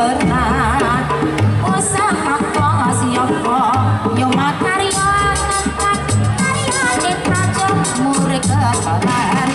berat usaha kos yoko yo makarya karya detrajo murid kebalan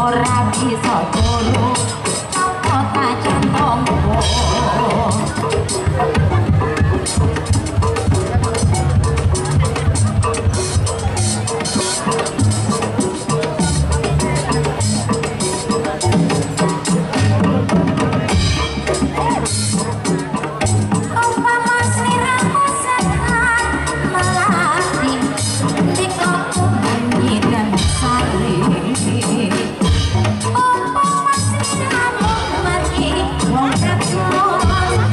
ora bisa turu apa kacan tombo Oh,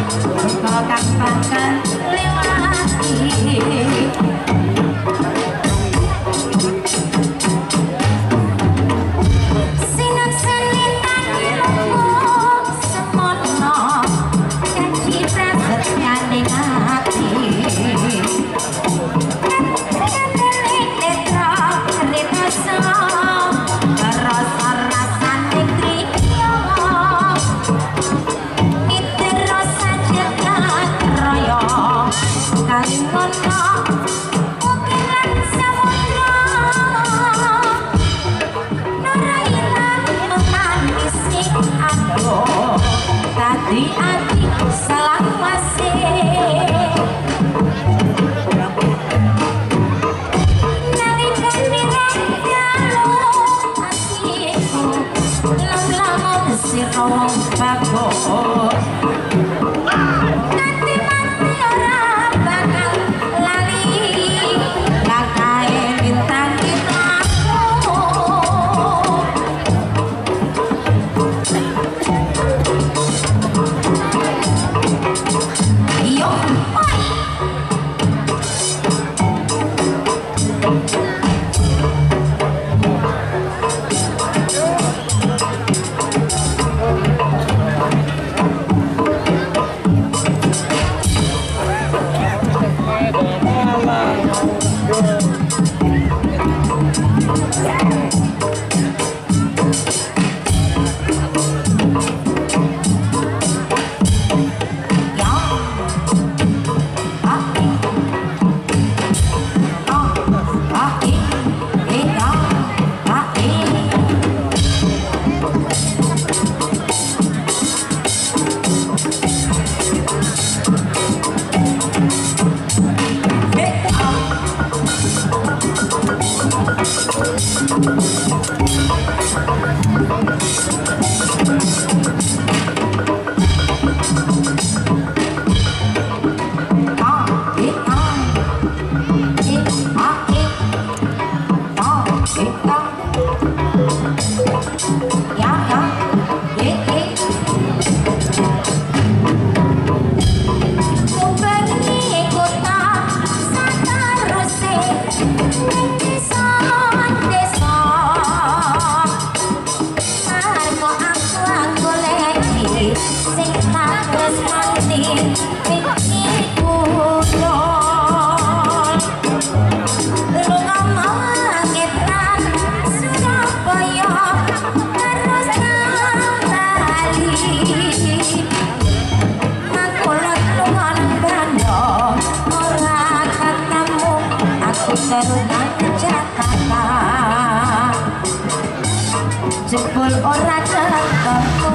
Jebul ora ketemu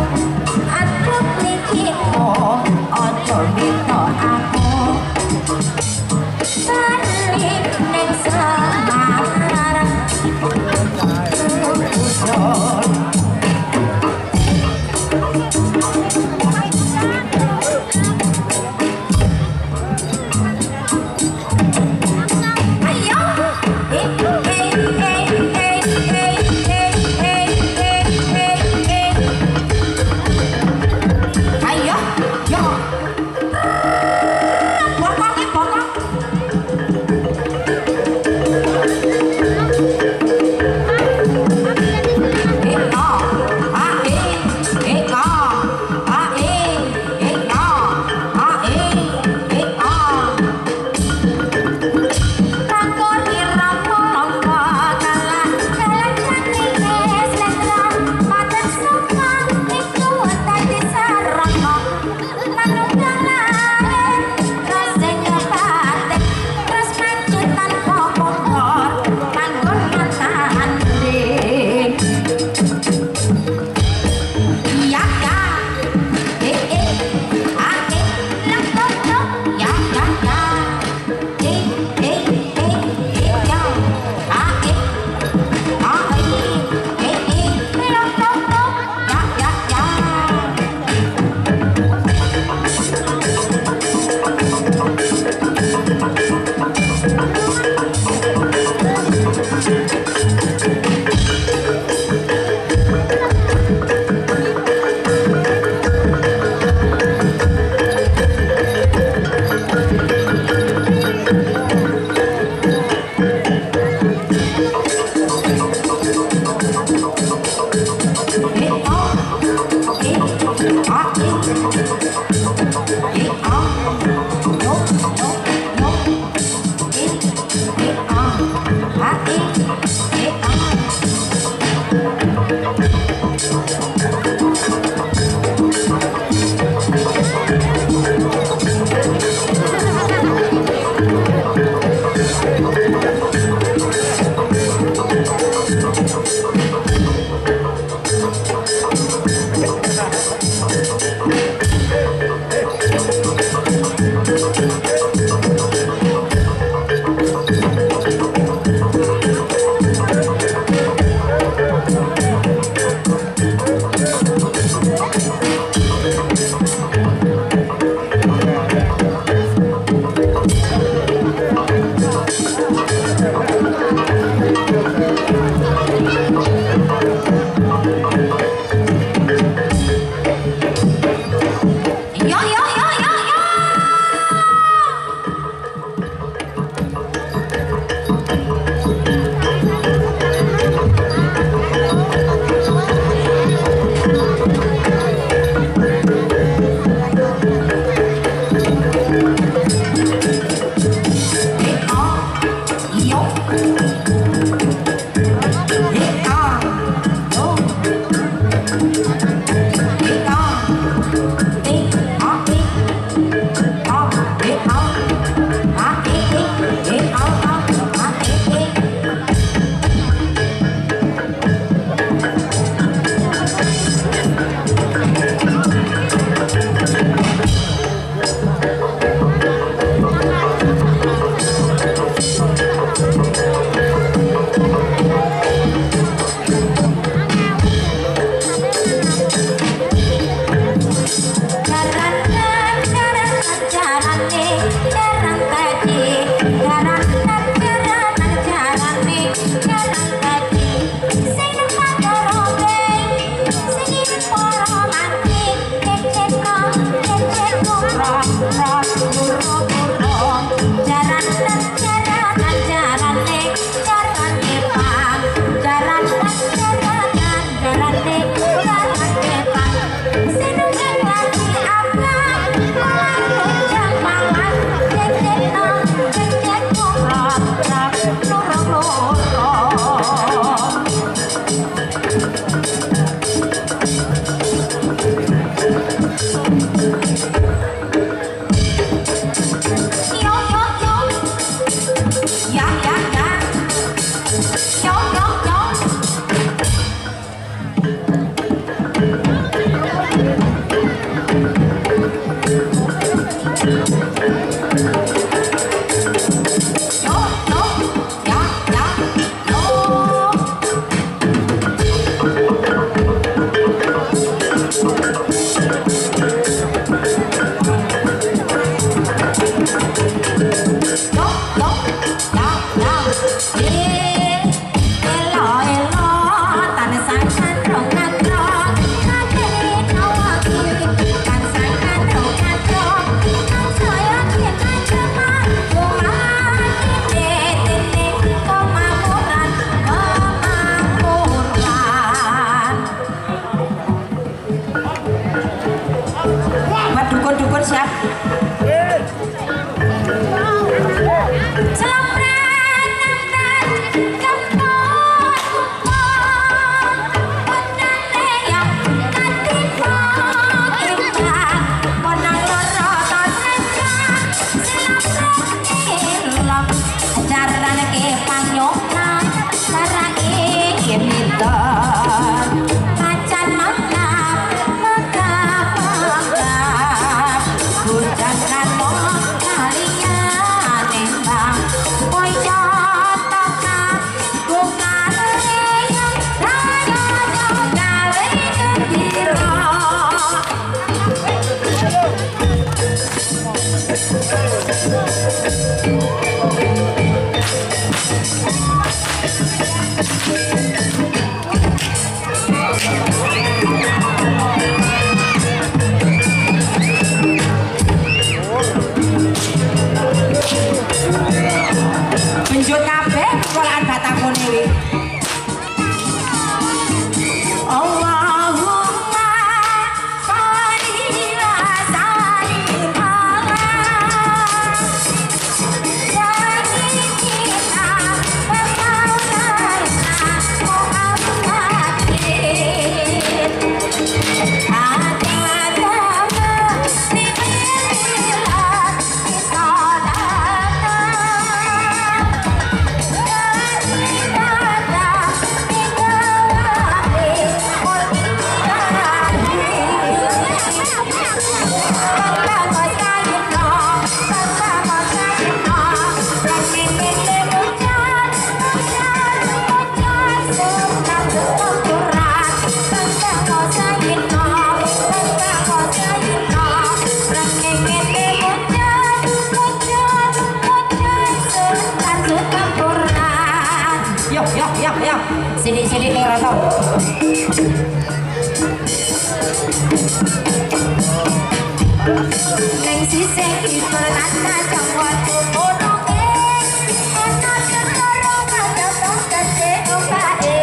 aku mikirmu ojo bito aku balik ning Semarang Benjut kabeh sekolahan batangku niwi. Allahumma sholli wa sallim ala sayyidina wa maulana sini nih rasa. Neng sisih diperlana jangwat kumonoke ana ketoro kadang kece opae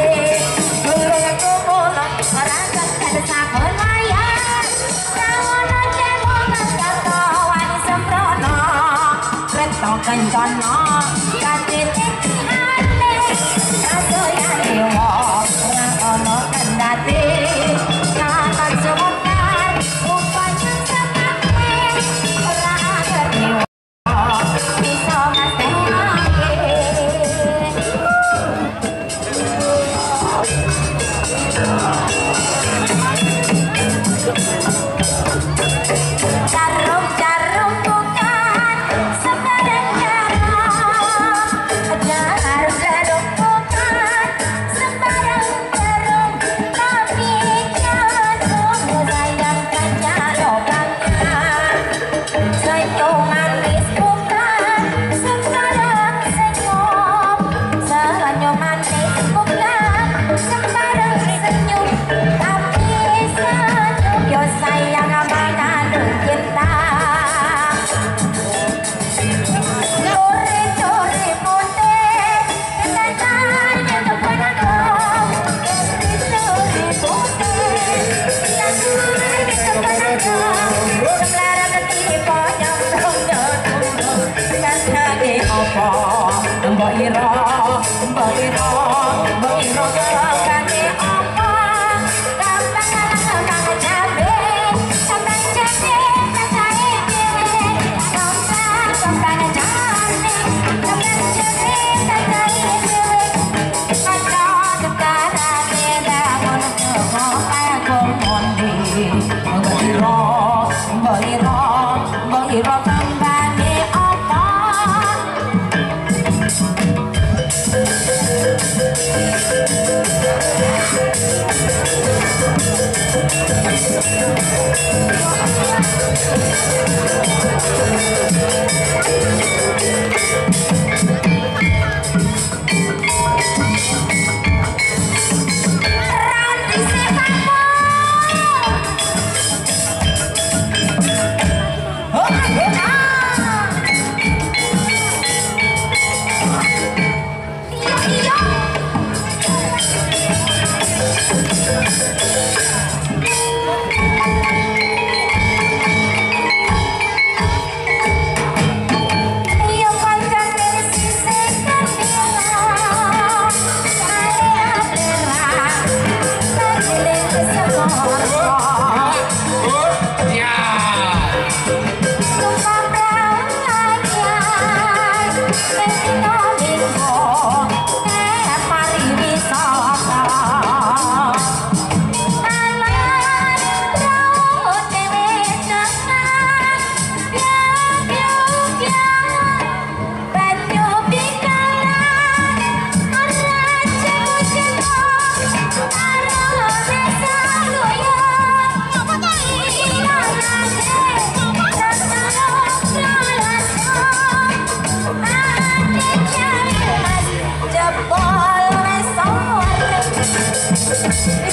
durung kumono ora kata sakon layar sawono cewo kato wani sembrono reto kencana katene ane kasoya dewa ora ono kendate katon semontar upaya Mbak Ira kate apa gampang jabe sampai jabe kacae dhewe gampang jane sampai jabe kacae dhewe kaca tekarane bangun kok aku mondi Mbak Ira kambane apa Oke,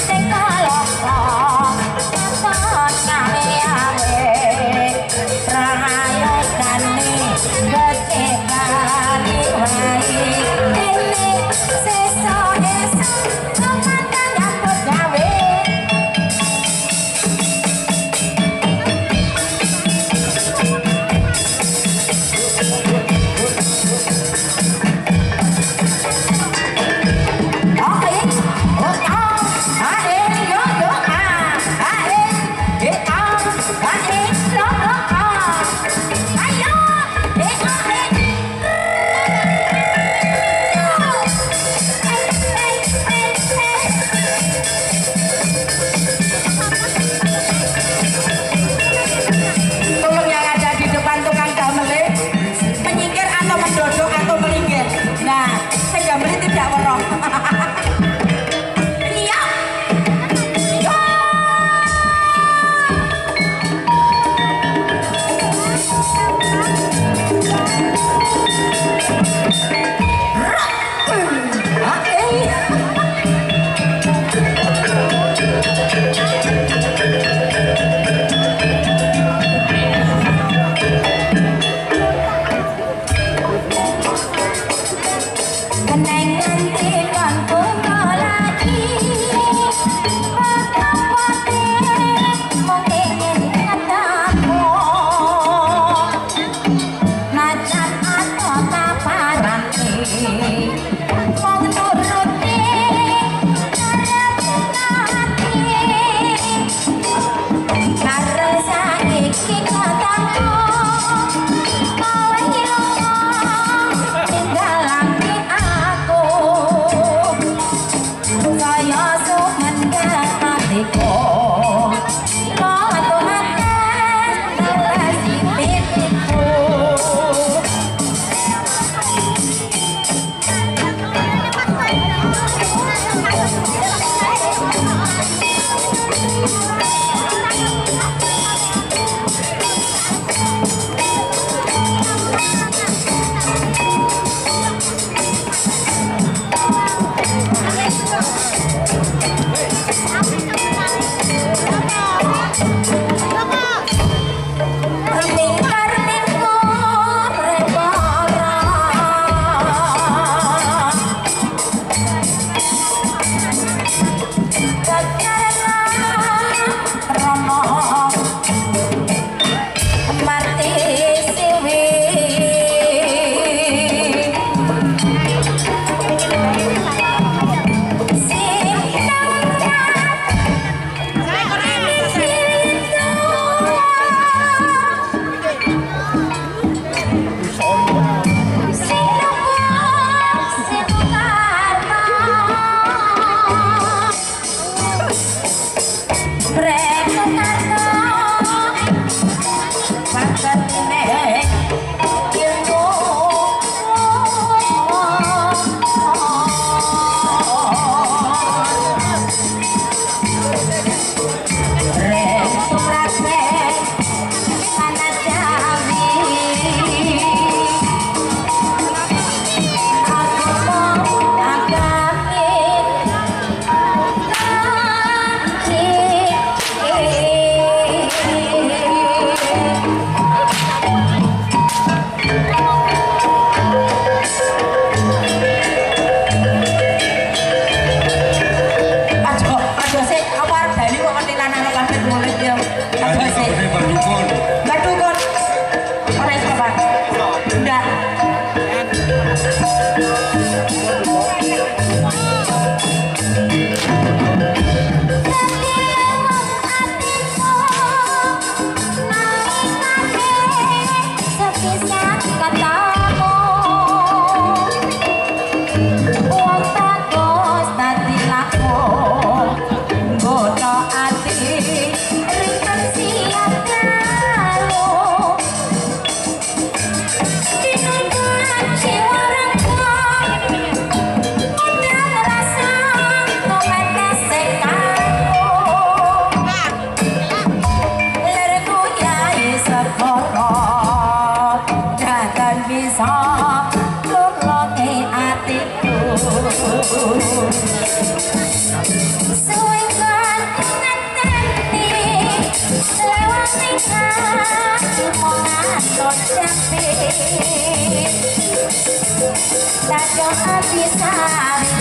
bisa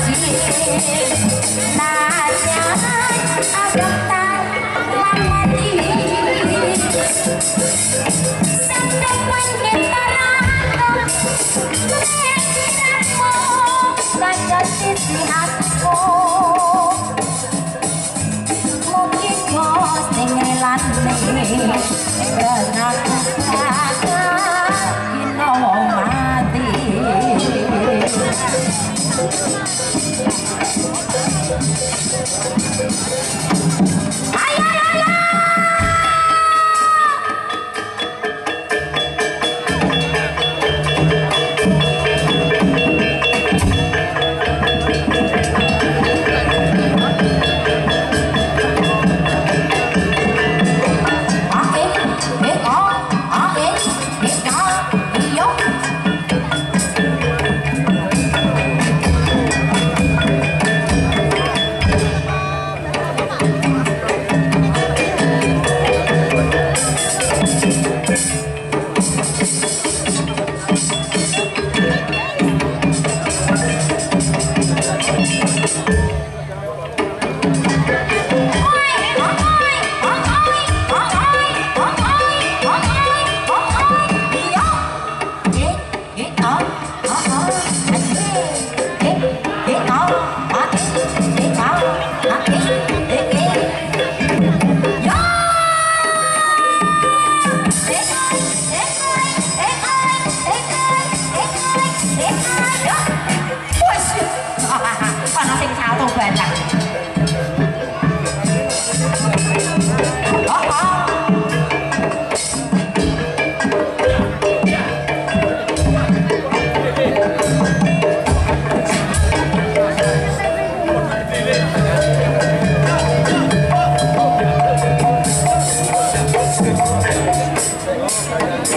bijik najan agak tak lamati sampai pengintaran mengingatmu pada sisi hatiku mungkin kau tinggalan nih benar kata kino mati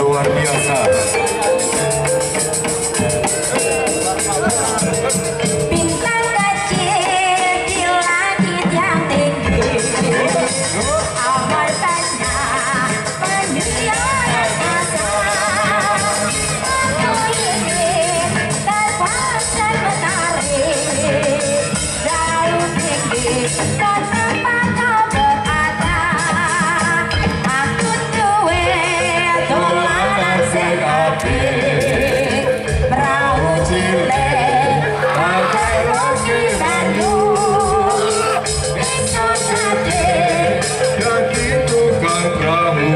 luar biasa. Bintang kecil di langit yang tinggi, amal tanda menyinari asa. Aku ingin terpaksa menarik jauh tinggi ke tempat kau berada. Aku duit tolanan sekapik perahu cilik pakai lukisanmu itu sadik Jadi tukang perahu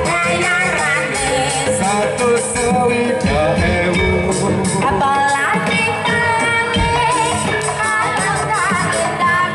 bayarane satu sewidak ewu. apalagi tangi alam tak indah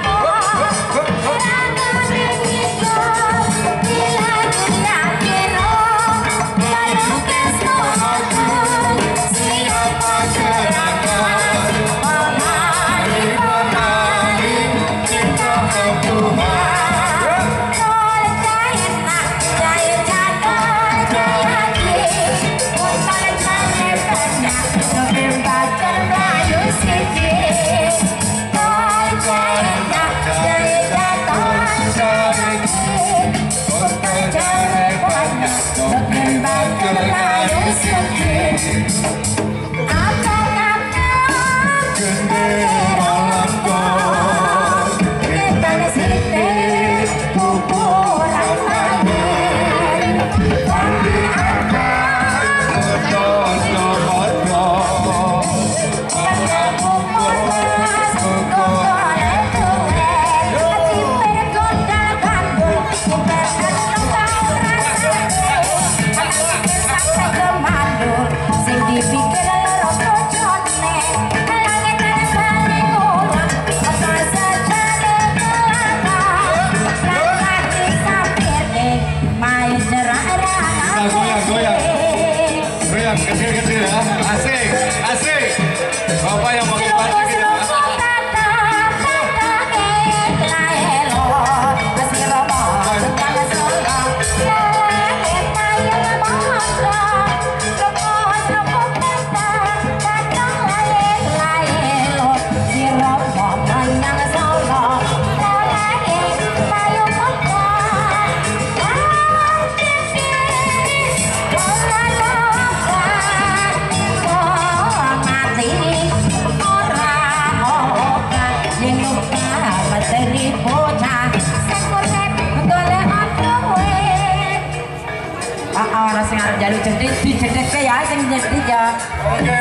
jaluk jedit dijedetke ya sing jedit ya. Oke.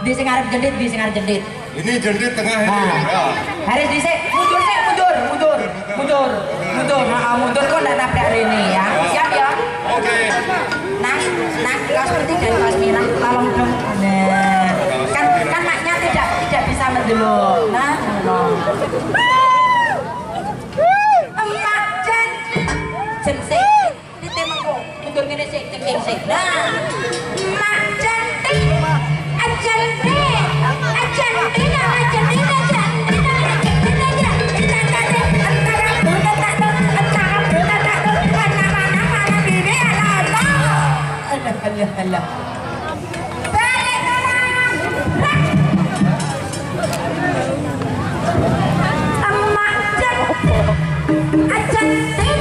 Di sing arep jendit, di sing arep jendit. Ini jendit tengah ini. Nah, Ya. Haris dhisik, mundur sik, mundur. Nah, mundur kok ndak nabrak rene ya. Siap ya? Oke. Nah, kaos putih dan kaos merah tolong dong. Nah, kan maknya tidak bisa mendelok. Nah, emak jen sik. Ditemengko. Mundur ngene sik, cengking sik. Nah, emak cantik. Allah. Balik kanan. Emak cantik.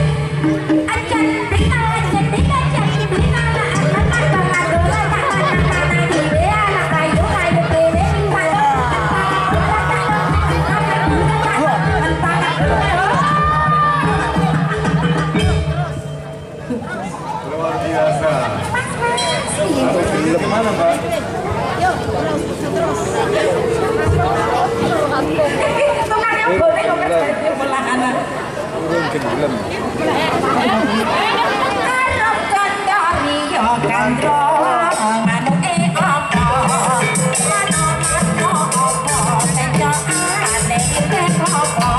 Luar biasa. Film mana, Mbak? Tukangnya boleh kok belakangan. Film. Arep kandhani yo kandro manuke apa. Mano apa senjo ane iki apa.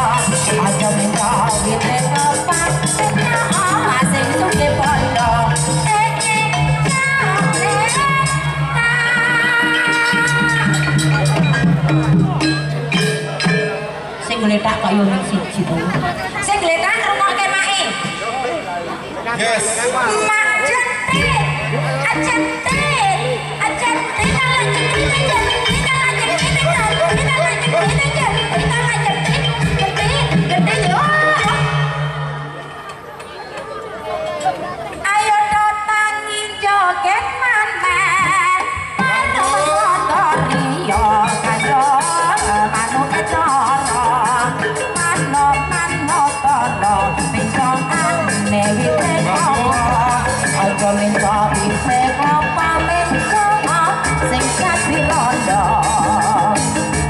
Aja minta wite apa. Sing suke pondo. Sing gletak kaya ning siji to. Sing gletak rungokke mae. Yes. Mak jentit. Ayo datangi joget manten. Motori yo kayo manuke cara. Mano toro pisang ane wite kopo. Aja minta wite kopo minta sing kasih londo.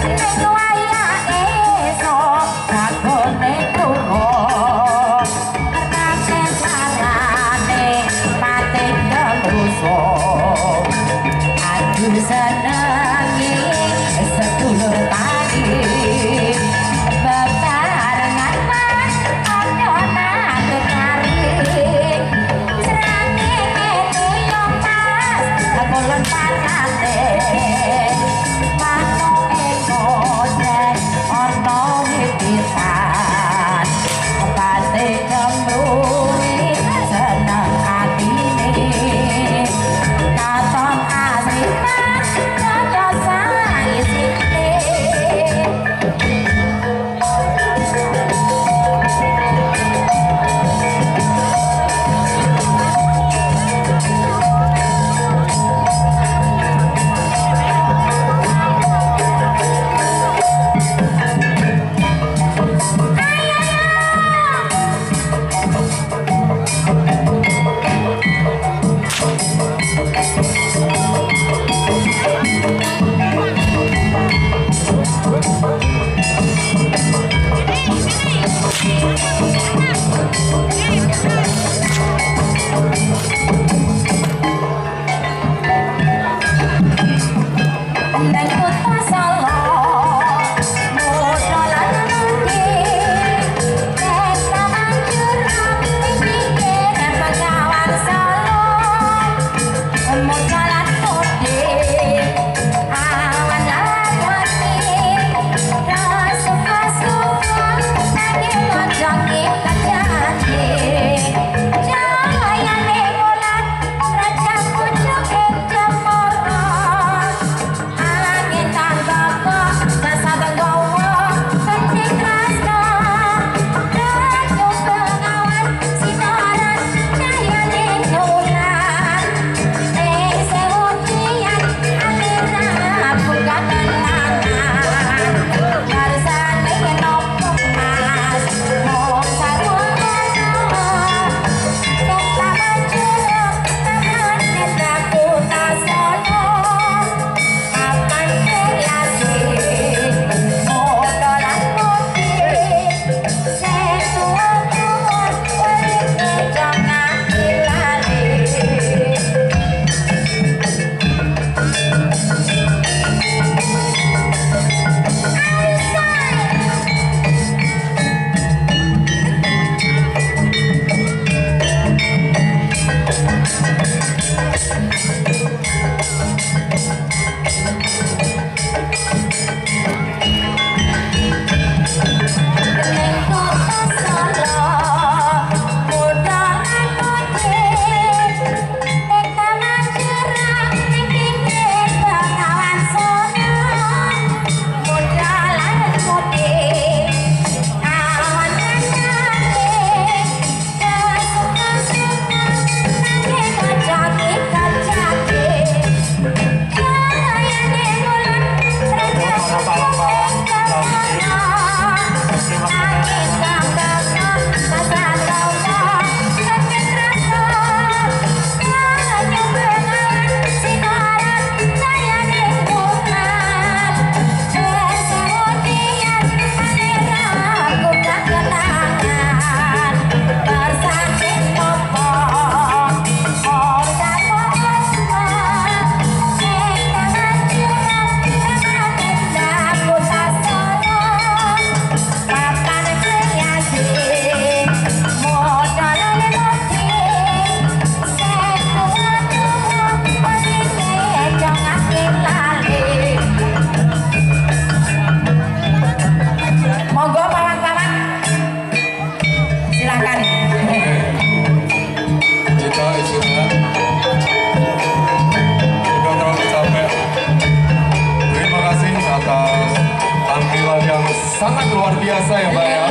Ning wayake esuk sakone turun. Karena sarane mati deluso. Aduh senengi sedulur tadi. Bebarengan mas ada nado tarik. Serangi itu yo mas kulon panate. Mano ego dan ono witisan. Pasti kemburi seneng atine. Katon asri mas biasa ya Mbak ya.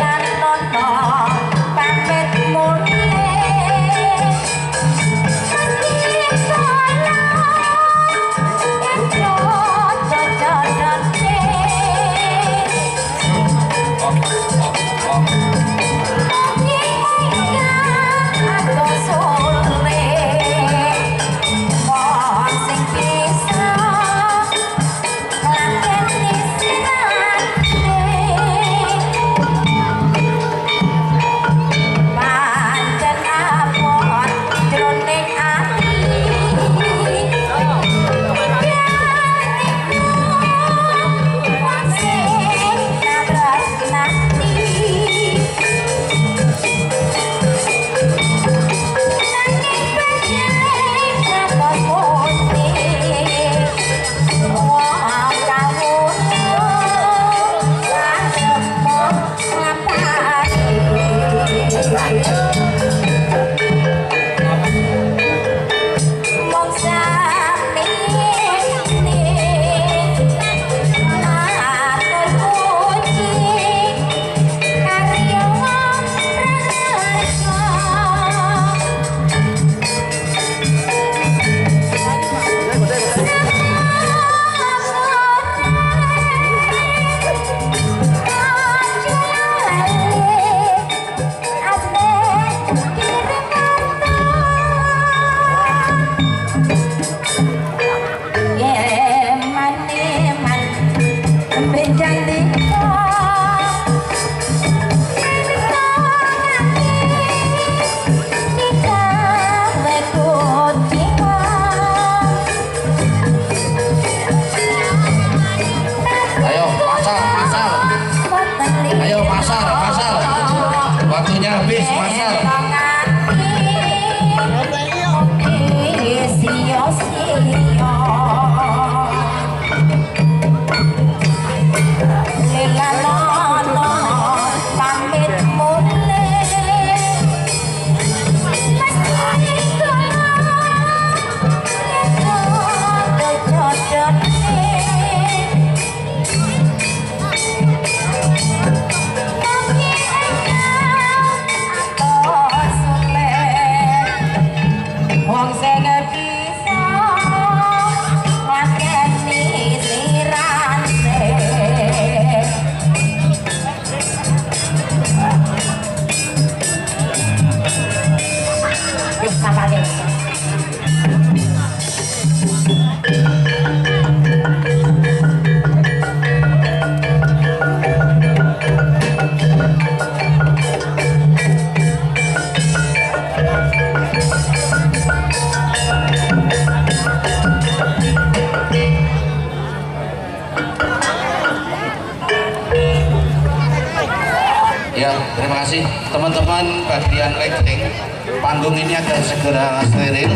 Ya, terima kasih teman-teman bagian lighting. Panggung ini akan segera steril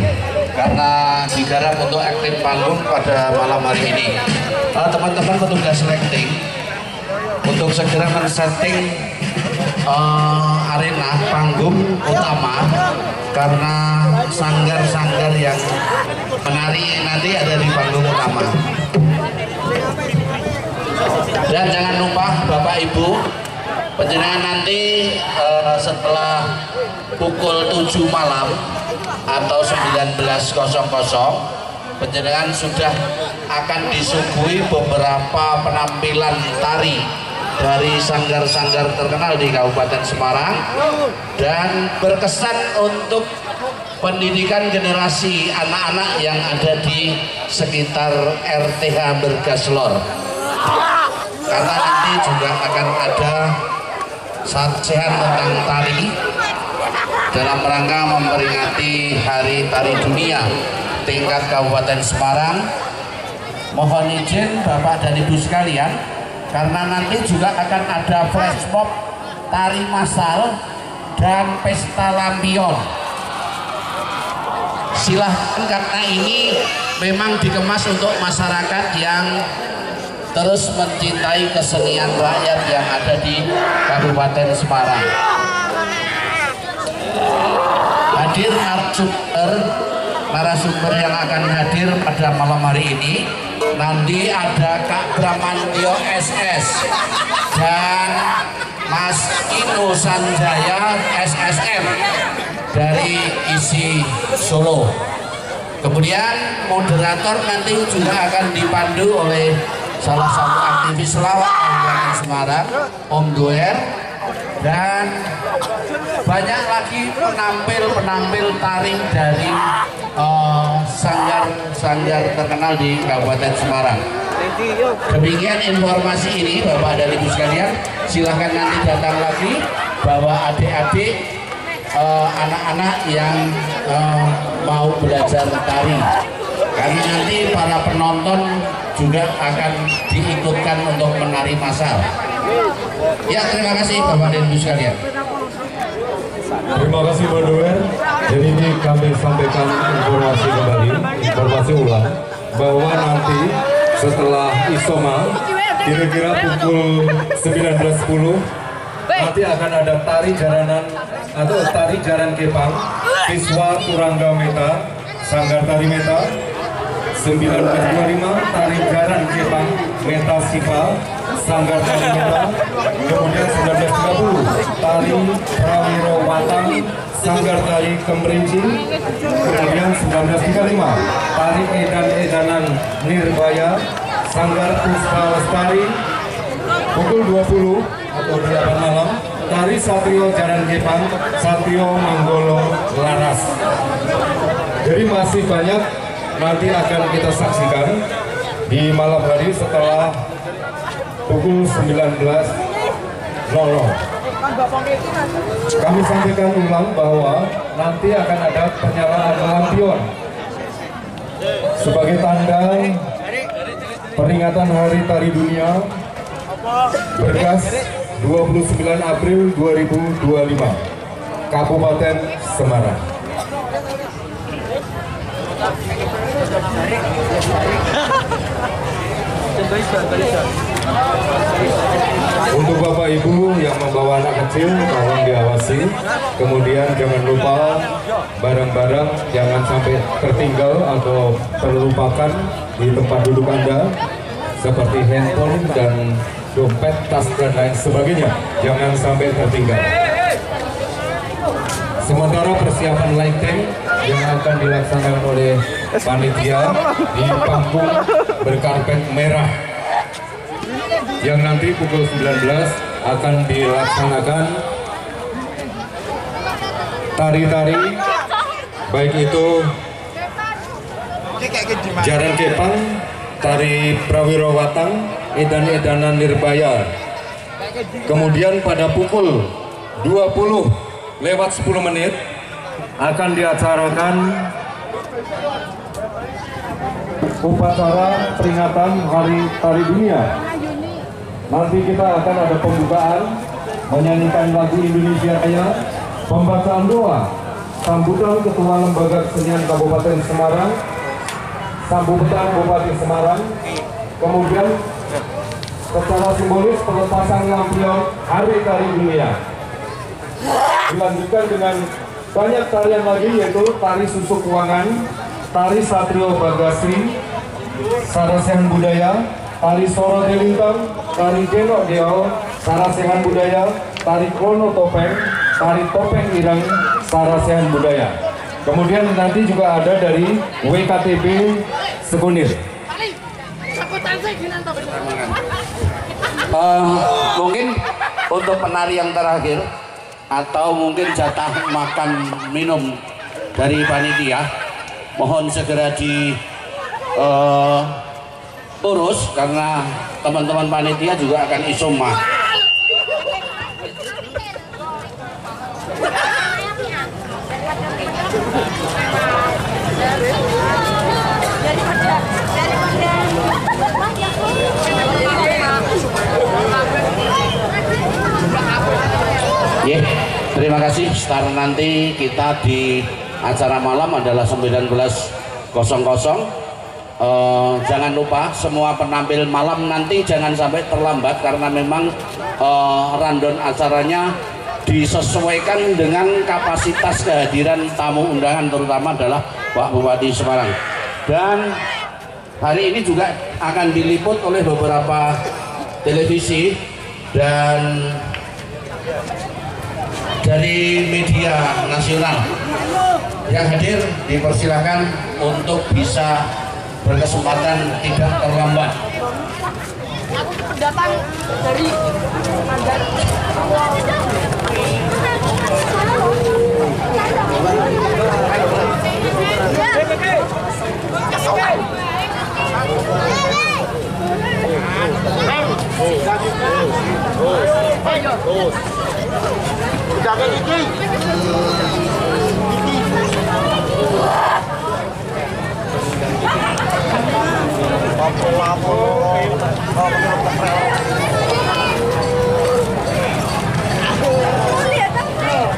karena digarap untuk aktif panggung pada malam hari ini. Teman-teman petugas lighting untuk segera men-setting arena panggung utama karena sanggar-sanggar yang menari nanti ada di panggung utama. Dan jangan lupa Bapak Ibu, panjenengan nanti setelah pukul 7 malam atau 19.00 panjenengan sudah akan disuguhi beberapa penampilan tari dari sanggar-sanggar terkenal di Kabupaten Semarang dan berkesan untuk pendidikan generasi anak-anak yang ada di sekitar RTH Bergaslor, karena nanti juga akan ada sajian tentang tari dalam rangka memperingati Hari Tari Dunia tingkat Kabupaten Semarang. Mohon izin Bapak dan Ibu sekalian, karena nanti juga akan ada flash mob, tari massal, dan pesta lampion. Silahkan, karena ini memang dikemas untuk masyarakat yang terus mencintai kesenian rakyat yang ada di Kabupaten Semarang. Hadir narasumber yang akan hadir pada malam hari ini nanti ada Kak Bramantio SS dan Mas Ino Sanjaya SSM dari ISI Solo. Kemudian moderator nanti juga akan dipandu oleh salah satu aktivis lawak Kabupaten Semarang, Om Doer, dan banyak lagi penampil tari dari sanggar terkenal di Kabupaten Semarang. Demikian informasi ini Bapak dan Ibu sekalian, silahkan nanti datang lagi bawa adik-adik, anak-anak yang mau belajar tari, karena nanti para penonton juga akan diikutkan untuk menari massal. Ya, terima kasih Bapak dan Ibu sekalian. Terima kasih Pak Doer. Jadi ini kami sampaikan informasi ulang bahwa nanti setelah Isoma kira-kira pukul 19.10 nanti akan ada tari jaranan atau tari jaran kepang siswa Turangga Meta, Sanggar Tari Meta. 19.25 tari jaran kepang Meta Sipa, Sanggar Tari Meta. Kemudian 19.30 tari Prawiro Watang, Sanggar Tari Kemerinci. Kemudian 19.35 tari edan-edanan Nirbaya, Sanggar Puspa Lestari. Pukul 20 atau 8 malam tari Satrio Jaran Kepang, Satrio Manggolo Laras. Jadi masih banyak nanti akan kita saksikan di malam hari setelah pukul 19.00. Kami sampaikan ulang bahwa nanti akan ada penyalaan lampion sebagai tanda peringatan Hari Tari Dunia Berkas 29 April 2025 Kabupaten Semarang. Untuk Bapak Ibu yang membawa anak kecil tolong diawasi. Kemudian jangan lupa barang-barang jangan sampai tertinggal atau terlupakan di tempat duduk Anda, seperti handphone dan dompet, tas dan lain sebagainya, jangan sampai tertinggal. Sementara persiapan lighting yang akan dilaksanakan oleh panitia di panggung berkarpet merah, yang nanti pukul 19 akan dilaksanakan tari-tari, baik itu jaran kepang, tari Prawiro Watang, edan-edanan Nirbaya. Kemudian pada pukul 20:10 akan diacarakan upacara peringatan Hari Tari Dunia. Nanti kita akan ada pembukaan, menyanyikan lagu Indonesia Raya, pembacaan doa, sambutan Ketua Lembaga Kesenian Kabupaten Semarang, sambutan Bupati Semarang, kemudian secara simbolis pelepasan lampion Hari Tari Dunia. Dilanjutkan dengan banyak tarian lagi, yaitu tari susuk kuangan, tari Satrio Bagasri, Sarasehan Budaya, tari Soro Delintang, tari Genok Deo, Sarasehan Budaya, tari Krono Topeng, tari Topeng Ireng, Sarasehan Budaya. Kemudian nanti juga ada dari WKTB Sekunir. Mungkin untuk penari yang terakhir atau mungkin jatah makan minum dari panitia mohon segera diurus karena teman-teman panitia juga akan isoma. Yeah, terima kasih. Start nanti kita di acara malam adalah 19.00. Jangan lupa semua penampil malam nanti jangan sampai terlambat karena memang rundown acaranya disesuaikan dengan kapasitas kehadiran tamu undangan, terutama adalah Pak Bupati Semarang. Dan hari ini juga akan diliput oleh beberapa televisi dan dari media nasional. Yang hadir dipersilakan untuk bisa berkesempatan tidak terlambat. Datang dari Mandar.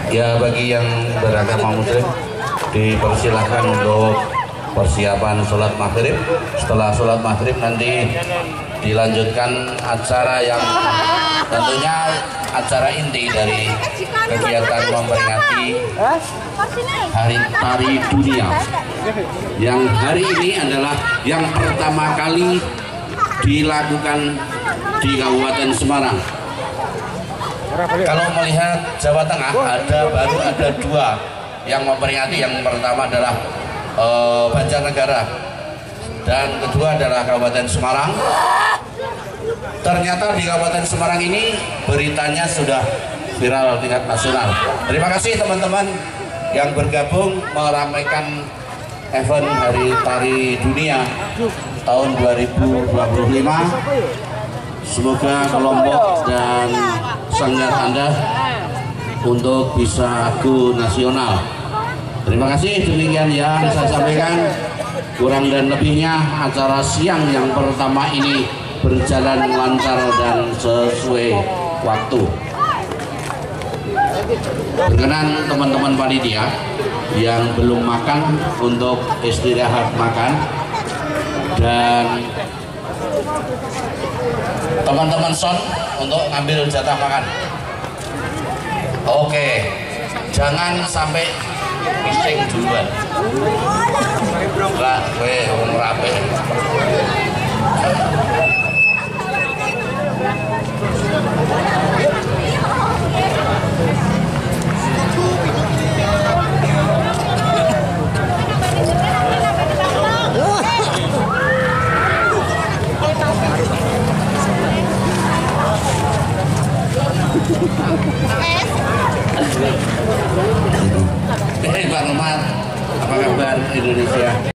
Ya, bagi yang beragama muslim dipersilahkan untuk persiapan sholat maghrib. Setelah sholat maghrib nanti dilanjutkan acara yang tentunya acara inti dari kegiatan memperingati Hari Tari Dunia, yang hari ini adalah yang pertama kali dilakukan di Kabupaten Semarang. Kalau melihat Jawa Tengah baru ada dua yang memperingati. Yang pertama adalah Banjarnegara dan kedua adalah Kabupaten Semarang. Ternyata di Kabupaten Semarang ini beritanya sudah viral tingkat nasional. Terima kasih teman-teman yang bergabung meramaikan event Hari Tari Dunia tahun 2025. Semoga kelompok dan sanggar Anda untuk bisa go nasional. Terima kasih, demikian yang saya sampaikan. Kurang dan lebihnya acara siang yang pertama ini berjalan lancar dan sesuai waktu. Berkenan teman-teman panitia yang belum makan untuk istirahat makan, dan teman-teman son untuk ngambil jatah makan. Oke, jangan sampai pising duluan. Lah, kowe wong rapi. Pak Umar, apa kabar Indonesia?